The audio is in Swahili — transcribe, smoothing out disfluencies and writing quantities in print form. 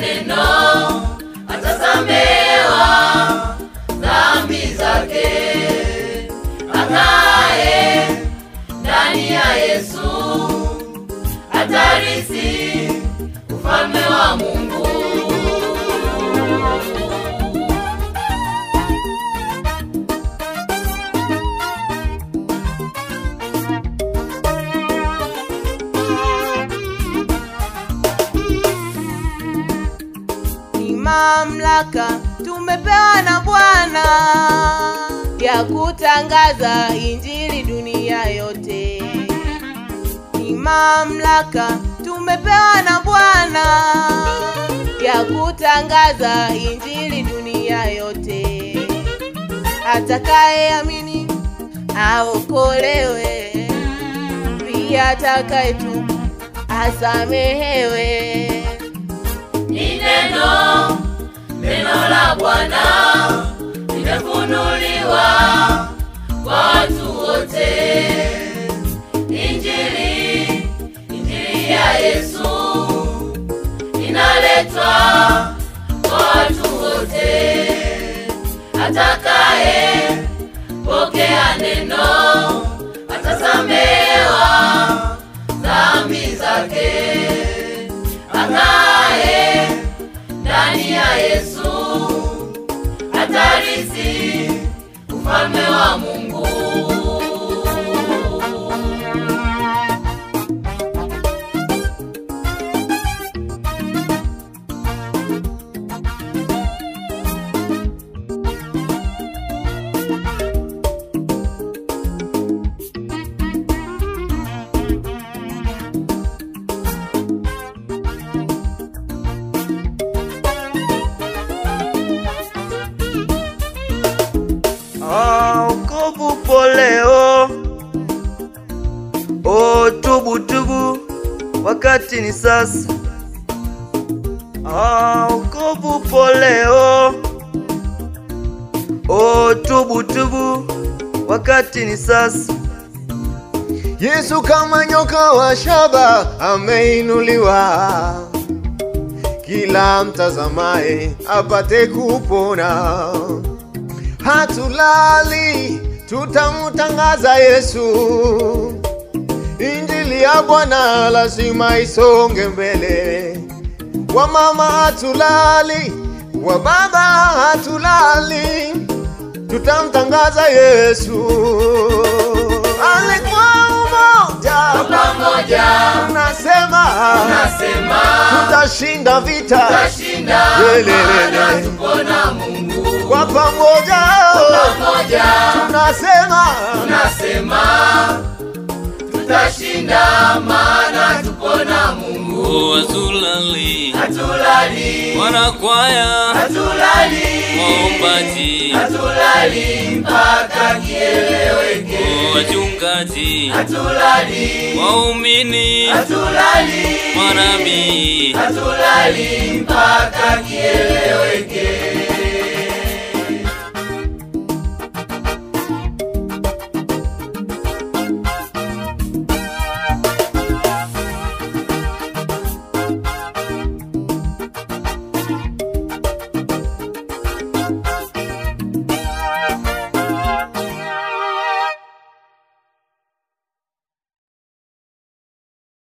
neno atasamehewa dhambi zake. Akae ndani ya Yesu atarithi ufalme wa Mungu. Mamlaka tumepewa na Bwana ya kutangaza injili dunia yote. Ni mamlaka tumepewa na Bwana ya kutangaza injili dunia yote. Atakayeamini aokolewe, pia atakayetubu asamehewe. Ni neno la Bwana limefunuliwa kwa watu wote. Injili ya Yesu inaletwa kwa watu wote. Atakaye pokea neno atasamehewa dhambi zake. Akae ndani ya Yesu atarithi ufalme wa Mungu. Wokovu poleo, tubu, wakati ni sasa. Wokovu poleo, tubu, wakati ni sasa. Yesu kama nyoka wa shaba ameinuliwa, kila mtazamaye apate kupona. Hatulali, tutamtangaza Yesu. Injili ya Bwana lazima isonge mbele. Wa mama hatulali, wa baba hatulali, tutamtangaza Yesu. Alikuwa umoja, pamoja tunasema tutashinda vita, maana tupo na Mungu. Kwa pamoja tunasema tutashinda, maana tupo na Mungu. Hatulali wanakwaya, hatulali waombaji, hatulali mpaka kieleweke. wachungaji, hatulali waumini, hatulali manabii, hatulali mpaka kieleweke.